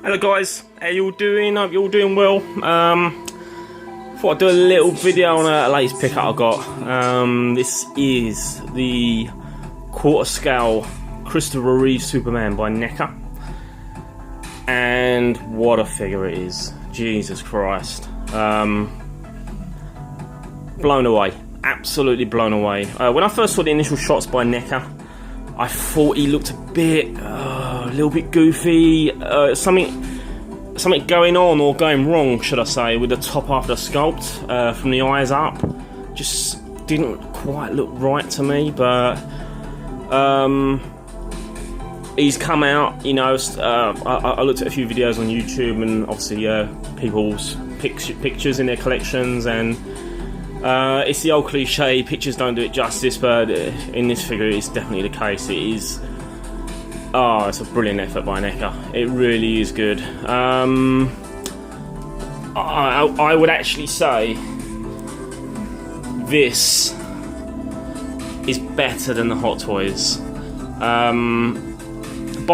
Hello guys, how you all doing? Hope you're all doing well. Thought I'd do a little video on a latest pickup I got. This is the quarter scale Christopher Reeve Superman by Neca. And what a figure it is. Jesus Christ. Blown away. Absolutely blown away. When I first saw the initial shots by Neca, I thought he looked a little bit goofy. Something going on or going wrong, should I say, with the top half of the sculpt from the eyes up. Just didn't quite look right to me, but he's come out, you know. I looked at a few videos on YouTube and obviously people's pictures in their collections, and it's the old cliche, pictures don't do it justice, but in this figure it's definitely the case. It is. Oh, it's a brilliant effort by Neca. It really is good. I would actually say this is better than the Hot Toys. By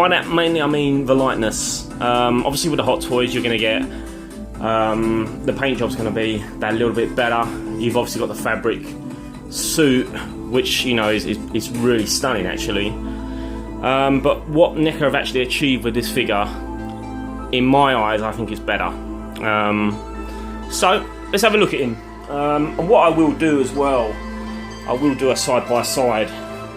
that mainly I mean the lightness. Obviously with the Hot Toys you're going to get the paint job's going to be that little bit better. You've obviously got the fabric suit, which, you know, is really stunning actually. But what Neca have actually achieved with this figure, in my eyes, I think is better. So let's have a look at him. And what I will do as well, I will do a side by side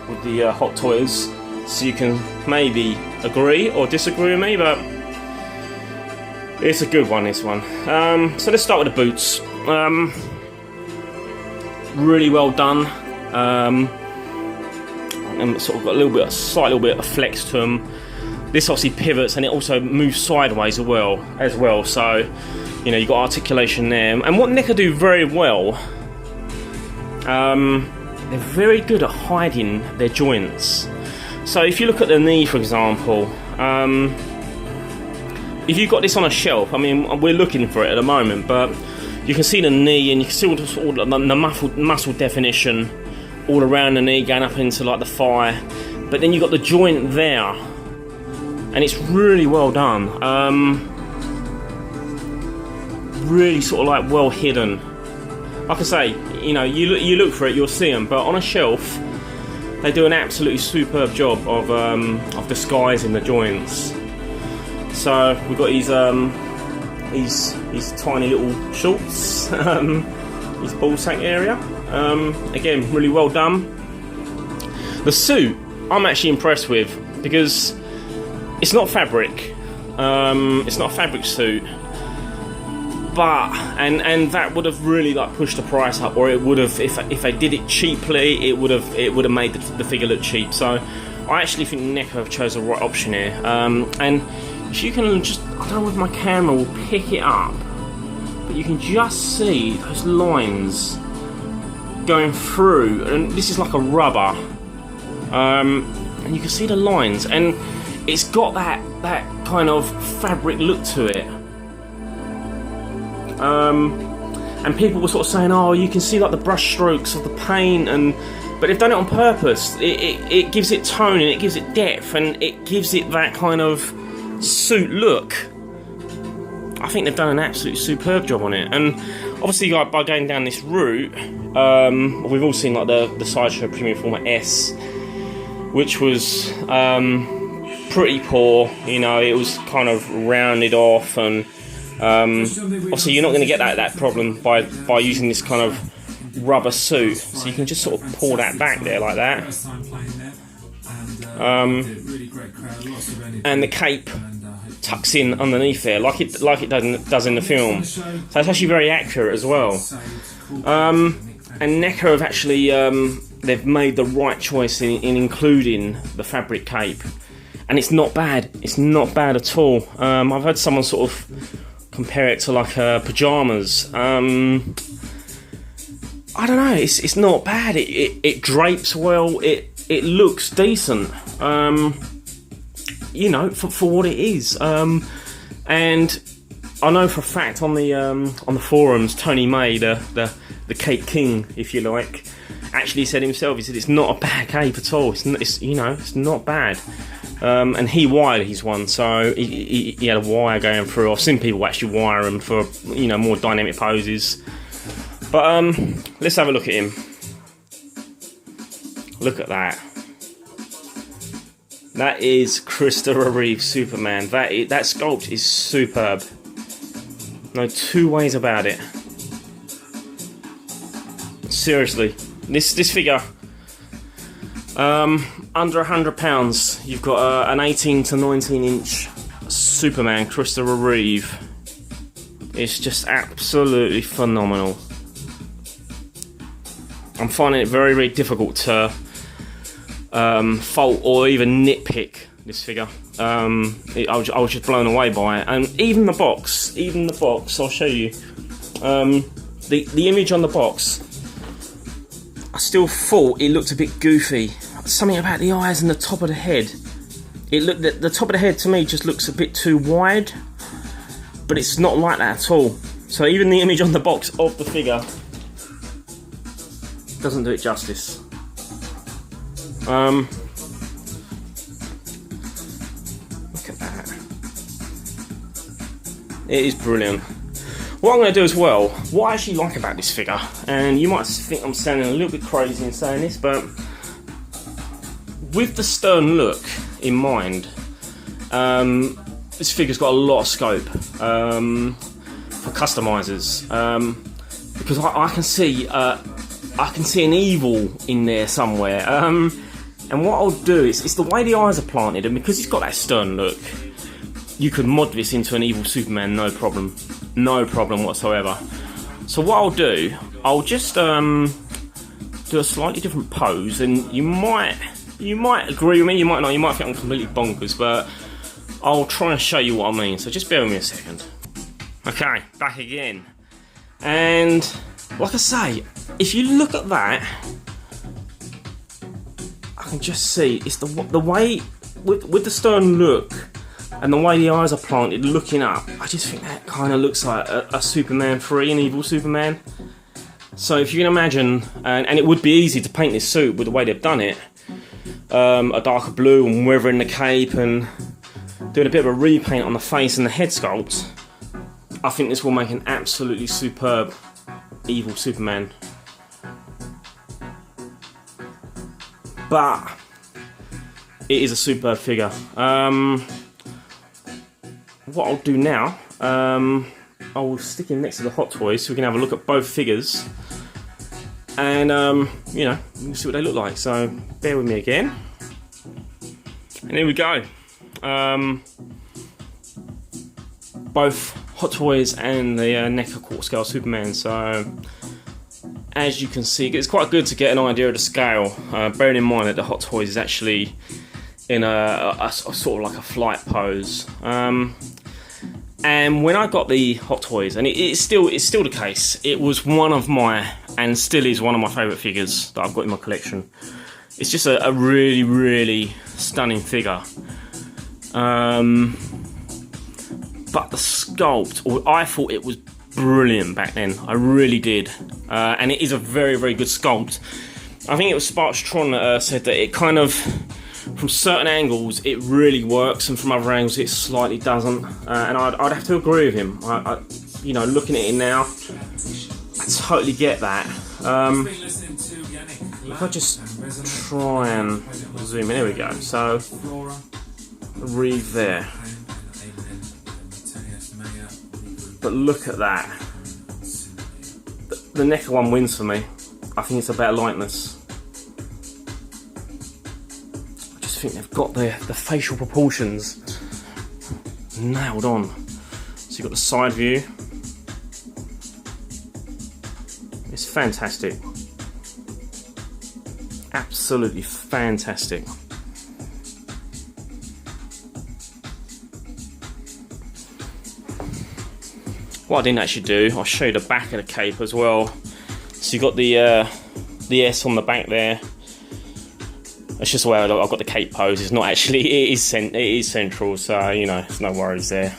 with the Hot Toys, so you can maybe agree or disagree with me, but it's a good one, this one. So let's start with the boots. Really well done. And sort of got a slight little bit of flex to them. This obviously pivots and it also moves sideways as well. So, you know, you've got articulation there. And what Neca do very well, they're very good at hiding their joints. So if you look at the knee, for example, if you've got this on a shelf, I mean, we're looking for it at the moment, but you can see the knee and you can see all the muscle definition all around the knee going up into like the thigh, but then you've got the joint there and it's really well done. Really sort of like well hidden. Like I say, you know, you look for it, you'll see them, but on a shelf they do an absolutely superb job of disguising the joints. So we've got his tiny little shorts, his ball sack area. Again, really well done. The suit I'm actually impressed with, because it's not fabric. It's not a fabric suit, but and that would have really like pushed the price up, or it would have, if they did it cheaply, it would have made the figure look cheap. So I actually think Neca have chose the right option here. And if you can just, I don't know if my camera will pick it up, but you can just see those lines going through, and this is like a rubber, and you can see the lines, and it's got that kind of fabric look to it. And people were sort of saying, oh, you can see like the brush strokes of the paint, but they've done it on purpose. It gives it tone and it gives it depth and it gives it that kind of suit look. I think they've done an absolutely superb job on it. And obviously, like, by going down this route, we've all seen like the Sideshow Premium Format S, which was pretty poor. You know, it was kind of rounded off, and obviously you're not going to get that problem by using this kind of rubber suit. So you can just sort of pull that back there like that, and the cape tucks in underneath there, like it does in the film. So it's actually very accurate as well. And Neca have actually they've made the right choice in including the fabric cape, and it's not bad. It's not bad at all. I've had someone sort of compare it to like pajamas. I don't know. It's not bad. It drapes well. It looks decent. You know, for what it is. And I know for a fact on the forums, Tony May, the Cape King, if you like, actually said himself. He said it's not a bad cape at all. It's you know, it's not bad. and he wired his one, so he had a wire going through. I've seen people actually wire them for, you know, more dynamic poses. But let's have a look at him. Look at that. That is Christopher Reeve Superman. That sculpt is superb. No two ways about it. Seriously, this figure, under £100. You've got an 18 to 19 inch Superman Christopher Reeve. It's just absolutely phenomenal. I'm finding it very, very difficult to fault or even nitpick this figure. I was just blown away by it, and even the box. I'll show you. The image on the box, I still thought it looked a bit goofy. Something about the eyes and the top of the head. The top of the head to me just looks a bit too wide, but it's not like that at all. So even the image on the box of the figure doesn't do it justice. Look at that. It is brilliant. What I'm going to do as well, what I actually like about this figure, and you might think I'm sounding a little bit crazy in saying this, but with the stern look in mind, this figure's got a lot of scope for customizers, because I can see an evil in there somewhere. And what I'll do is, it's the way the eyes are planted, and because he's got that stern look, you could mod this into an evil Superman, no problem whatsoever. So what I'll do, I'll just do a slightly different pose, and you might agree with me, you might not, you might think I'm completely bonkers, but I'll try and show you what I mean, so just bear with me a second. Okay, back again. And like I say, if you look at that, I can just see it's the way with the stern look and the way the eyes are planted looking up. I just think that kind of looks like a Superman 3, an evil Superman. So if you can imagine, and it would be easy to paint this suit with the way they've done it, a darker blue and weathering the cape and doing a bit of a repaint on the face and the head sculpt, I think this will make an absolutely superb evil Superman. But it is a superb figure. What I'll do now, I will stick him next to the Hot Toys so we can have a look at both figures, and you know, we'll see what they look like. So bear with me again, and here we go. Both Hot Toys and the Neca quarter scale Superman. So as you can see, it's quite good to get an idea of the scale, bearing in mind that the Hot Toys is actually in a sort of like a flight pose. And when I got the Hot Toys, and it's still the case, it was one of my, and still is one of my favourite figures that I've got in my collection. It's just a really, really stunning figure. But the sculpt, I thought it was brilliant back then. I really did. And it is a very, very good sculpt. I think it was Sparkstron that said that it kind of, from certain angles, it really works, and from other angles, it slightly doesn't. And I'd have to agree with him. You know, looking at it now, I totally get that. If I just try and zoom in, there we go. So, Reeve there. But look at that. The Neca one wins for me. I think it's a better likeness. I just think they've got the facial proportions nailed on. So you've got the side view. It's fantastic. Absolutely fantastic. What I didn't actually do, I'll show you the back of the cape as well. So you've got the S on the back there. That's just the way I've got the cape pose. It's not actually, it is central, so you know, there's no worries there.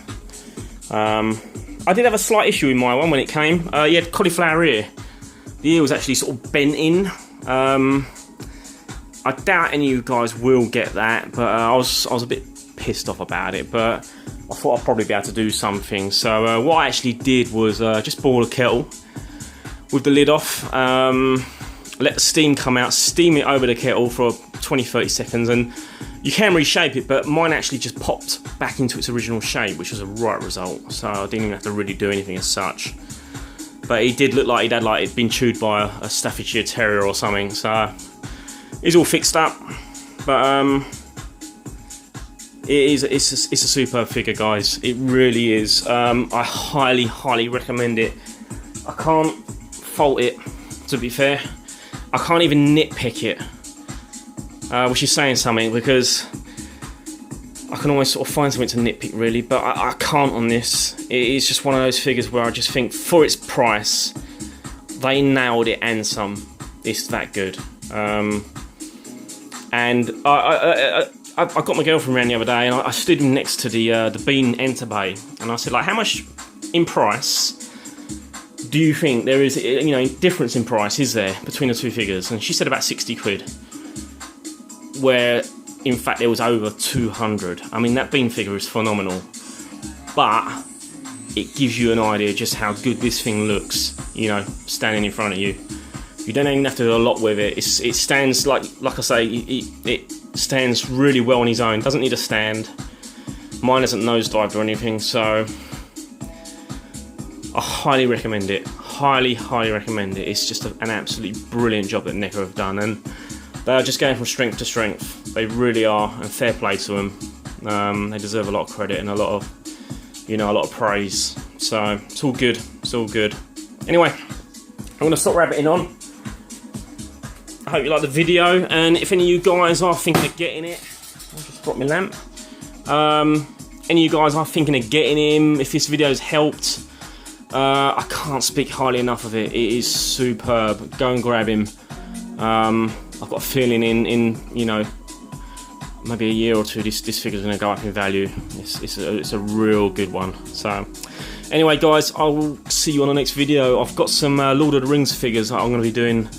I did have a slight issue in my one when it came. You had cauliflower ear. The ear was actually sort of bent in. I I doubt any of you guys will get that, but I was a bit pissed off about it, but I thought I'd probably be able to do something. So what I actually did was just boil a kettle with the lid off, let the steam come out, steam it over the kettle for 20-30 seconds, and you can reshape it, but mine actually just popped back into its original shape, which was a right result, so I didn't even have to really do anything as such. But it did look like it'd been chewed by a Staffordshire Terrier or something, so it's all fixed up. But it's a superb figure, guys. It really is. I highly recommend it. I can't fault it, to be fair. I can't even nitpick it, which is saying something, because I can always sort of find something to nitpick, really, but I can't on this. It is just one of those figures where I just think, for its price, they nailed it and some. It's that good. And I got my girlfriend around the other day, and I stood next to the bean enter bay, and I said, like, how much in price do you think there is, you know, difference in price is there between the two figures? And she said about 60 quid, where in fact there was over 200. I mean, that bean figure is phenomenal, but it gives you an idea just how good this thing looks, you know, standing in front of you. You don't even have to do a lot with it. It stands, like I say, it stands really well on its own. Doesn't need a stand. Mine isn't nosedived or anything, so I highly recommend it. Highly recommend it. It's just an absolutely brilliant job that Neca have done, and they are just going from strength to strength. They really are, and fair play to them. They deserve a lot of credit and a lot of praise. So it's all good. It's all good. Anyway, I'm going to stop rabbiting on. I hope you like the video, and if any of you guys are thinking of getting it, I'll just drop my lamp. Any of you guys are thinking of getting him, if this video's helped, I can't speak highly enough of it. It is superb. Go and grab him. I've got a feeling in you know, maybe a year or two, this figure's going to go up in value. It's a real good one. So anyway, guys, I will see you on the next video. I've got some Lord of the Rings figures that I'm going to be doing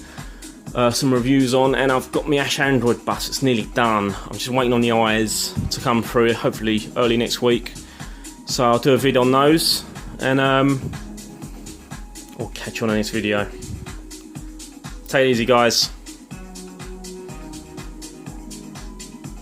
some reviews on, and I've got my Ash Android bus. It's nearly done. I'm just waiting on the eyes to come through, hopefully early next week. So I'll do a video on those, and I'll catch you on the next video. Take it easy, guys.